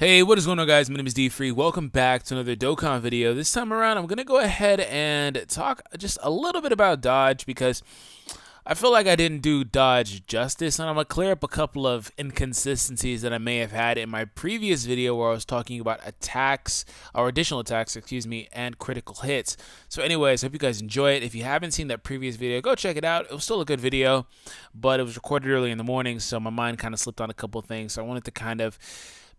Hey, what is going on, guys? My name is D-Free. Welcome back to another Dokkan video. This time around, I'm going to go ahead and talk just a little bit about dodge because I feel like I didn't do dodge justice, and I'm going to clear up a couple of inconsistencies that I may have had in my previous video where I was talking about attacks, or additional attacks, excuse me, and critical hits. So anyways, I hope you guys enjoy it. If you haven't seen that previous video, go check it out. It was still a good video, but it was recorded early in the morning, so my mind kind of slipped on a couple of things. So I wanted to kind of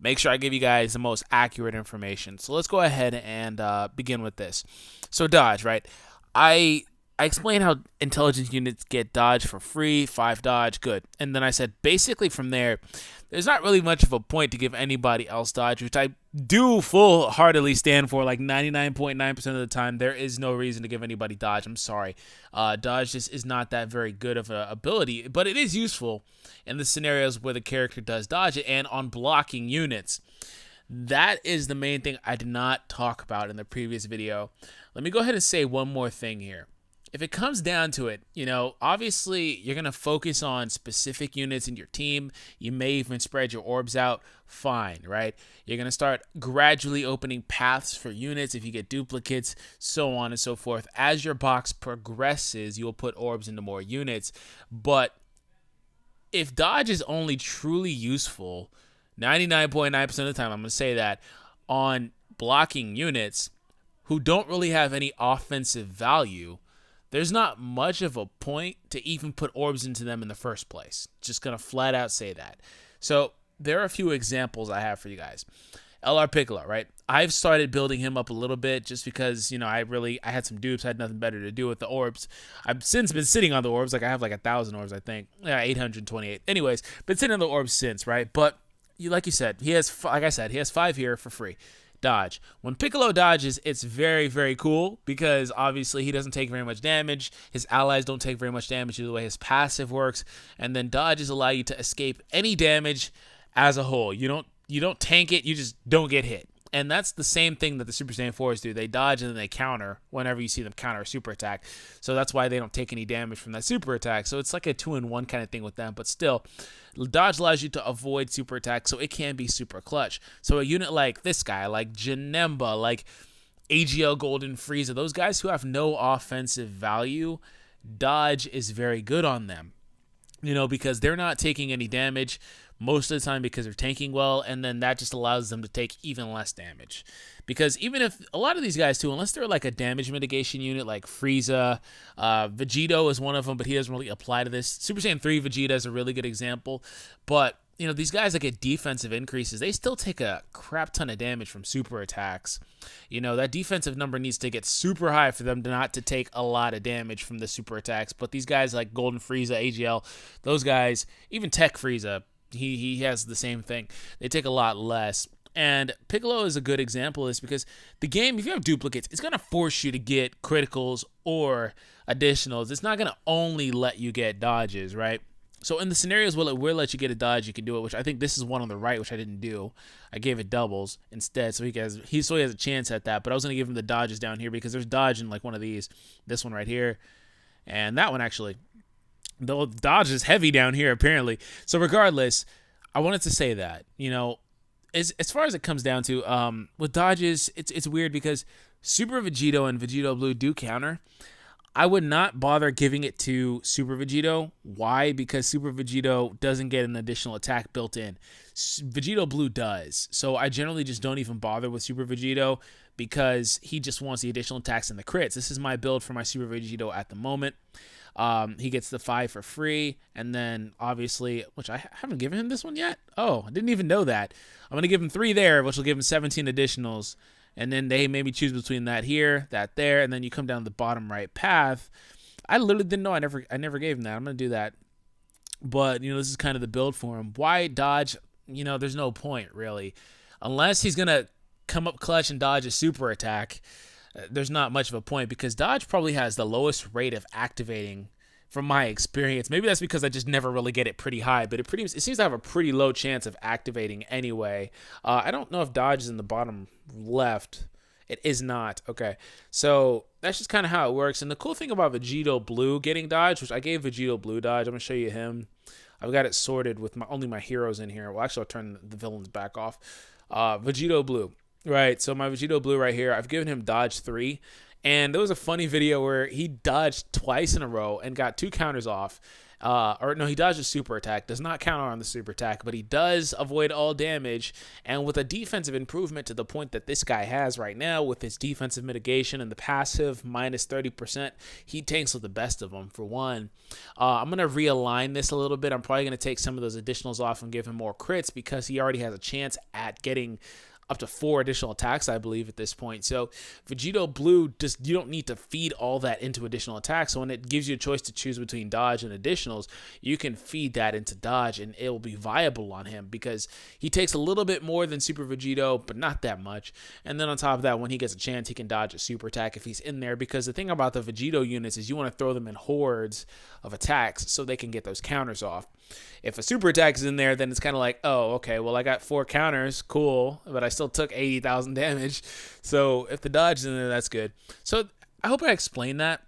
make sure I give you guys the most accurate information. So let's go ahead and begin with this. So dodge, right? I explained how intelligence units get dodge for free, 5 dodge, good. And then I said basically from there, there's not really much of a point to give anybody else dodge, which I do full-heartedly stand for. Like 99.9% of the time, there is no reason to give anybody dodge. I'm sorry. Dodge just is not that very good of an ability, but it is useful in the scenarios where the character does dodge it and on blocking units. That is the main thing I did not talk about in the previous video. Let me go ahead and say one more thing here. If it comes down to it, obviously you're going to focus on specific units in your team. You may even spread your orbs out. Fine, right? You're going to start gradually opening paths for units if you get duplicates, so on and so forth. As your box progresses, you'll put orbs into more units. But if dodge is only truly useful, 99.9% of the time, I'm going to say that, on blocking units who don't really have any offensive value, there's not much of a point to even put orbs into them in the first place. Just going to flat out say that. So there are a few examples I have for you guys. LR Piccolo, right? I've started building him up a little bit just because, I had some dupes, I had nothing better to do with the orbs. I've since been sitting on the orbs. Like I have like 1,000 orbs, I think. Yeah, 828. Anyways, been sitting on the orbs since, right? But like you said, he has 5 here for free. Dodge. When Piccolo dodges, it's very, very cool because obviously he doesn't take very much damage. His allies don't take very much damage due to the way his passive works. And then dodges allow you to escape any damage as a whole. You don't tank it, you just don't get hit. And that's the same thing that the Super Saiyan 4s do. They dodge and then they counter whenever you see them counter a super attack. So that's why they don't take any damage from that super attack. So it's like a 2-in-1 kind of thing with them. But still, dodge allows you to avoid super attacks, so it can be super clutch. So a unit like this guy, like Janemba, like AGL Golden Frieza, those guys who have no offensive value, dodge is very good on them. Because they're not taking any damage most of the time because they're tanking well, and then that just allows them to take even less damage. Because even if a lot of these guys too, unless they're like a damage mitigation unit like Frieza, Vegito is one of them, but he doesn't really apply to this. Super Saiyan 3 Vegeta is a really good example, but these guys that get defensive increases, they still take a crap ton of damage from super attacks. That defensive number needs to get super high for them not to take a lot of damage from the super attacks. But these guys like Golden Frieza, AGL, those guys, even Tech Frieza, he has the same thing. They take a lot less. And Piccolo is a good example of this because the game, if you have duplicates, it's going to force you to get criticals or additionals. It's not going to only let you get dodges, right? So in the scenarios where it will let you get a dodge, you can do it, which I think this is one on the right, which I didn't do. I gave it doubles instead, so he has a chance at that. But I was going to give him the dodges down here because there's dodge in like one of these. This one right here. And that one actually. The dodge is heavy down here, apparently. So regardless, I wanted to say that, as far as it comes down to, with dodges, it's weird because Super Vegito and Vegito Blue do counter. I would not bother giving it to Super Vegito. Why? Because Super Vegito doesn't get an additional attack built in. Vegito Blue does. So I generally just don't even bother with Super Vegito because he just wants the additional attacks and the crits. This is my build for my Super Vegito at the moment. He gets the 5 for free, and then obviously, which I haven't given him this one yet. Oh, I didn't even know that. I'm going to give him 3 there, which will give him 17 additionals. And then they maybe choose between that here, that there, and then you come down the bottom right path. I literally didn't know. I never gave him that. I'm going to do that. But, this is kind of the build for him. Why dodge? There's no point, really. Unless he's going to come up clutch and dodge a super attack, there's not much of a point because dodge probably has the lowest rate of activating from my experience. Maybe that's because I just never really get it pretty high, but it seems to have a pretty low chance of activating anyway. I don't know if dodge is in the bottom left. It is not. Okay, so that's just kind of how it works. And the cool thing about Vegito Blue getting dodge, which I gave Vegito Blue dodge, I'm going to show you him. I've got it sorted with only my heroes in here. Well, actually, I'll turn the villains back off. Vegito Blue. Right, so my Vegito Blue right here, I've given him dodge 3. And there was a funny video where he dodged twice in a row and got 2 counters off. Or no, he dodged a super attack. Does not counter on the super attack, but he does avoid all damage. And with a defensive improvement to the point that this guy has right now, with his defensive mitigation and the passive minus 30%, he tanks with the best of them, for one. I'm going to realign this a little bit. I'm probably going to take some of those additionals off and give him more crits because he already has a chance at getting up to 4 additional attacks, I believe, at this point. So Vegito Blue, just you don't need to feed all that into additional attacks. So when it gives you a choice to choose between dodge and additionals, you can feed that into dodge and it will be viable on him because he takes a little bit more than Super Vegito, but not that much. And then on top of that, when he gets a chance, he can dodge a super attack if he's in there, because the thing about the Vegito units is you want to throw them in hordes of attacks so they can get those counters off. If a super attack is in there, then it's kind of like, oh, okay, well, I got 4 counters, cool, but I still took 80,000 damage. So if the dodge is in there, that's good. So I hope I explained that.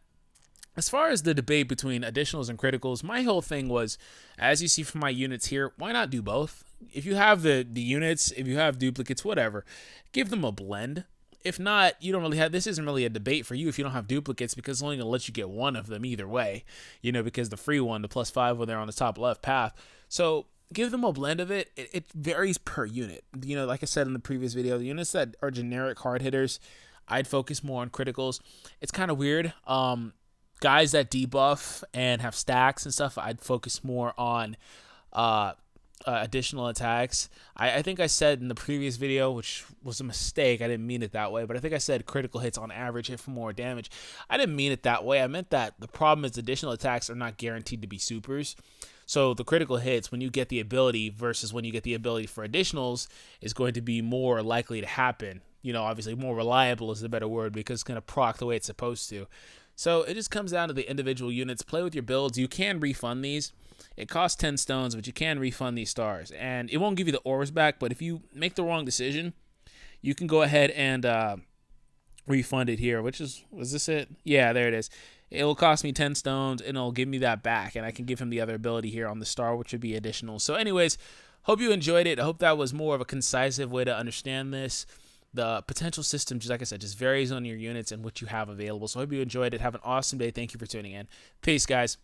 As far as the debate between additionals and criticals, my whole thing was, as you see from my units here, why not do both? If you have the units, if you have duplicates, whatever, give them a blend. If not, you don't really have, this isn't really a debate for you if you don't have duplicates, because it's only going to let you get one of them either way, you know, because the free one, the +5 when they're on the top left path. So give them a blend of it. It varies per unit. You know, like I said in the previous video, the units that are generic hard hitters, I'd focus more on criticals. It's kind of weird. Guys that debuff and have stacks and stuff, I'd focus more on additional attacks. I think I said in the previous video, which was a mistake, I didn't mean it that way, but I think I said critical hits on average hit for more damage. I didn't mean it that way. I meant that the problem is additional attacks are not guaranteed to be supers. So the critical hits, when you get the ability versus when you get the ability for additionals, is going to be more likely to happen. You know, obviously more reliable is the better word, because it's going to proc the way it's supposed to. So it just comes down to the individual units. Play with your builds. You can refund these. It costs 10 stones, but you can refund these stars. And it won't give you the auras back, but if you make the wrong decision, you can go ahead and refund it here, which is, was this it? Yeah, there it is. It will cost me 10 stones, and it'll give me that back, and I can give him the other ability here on the star, which would be additional. So anyways, hope you enjoyed it. I hope that was more of a concise way to understand this. The potential system, just like I said, just varies on your units and what you have available. So I hope you enjoyed it. Have an awesome day. Thank you for tuning in. Peace, guys.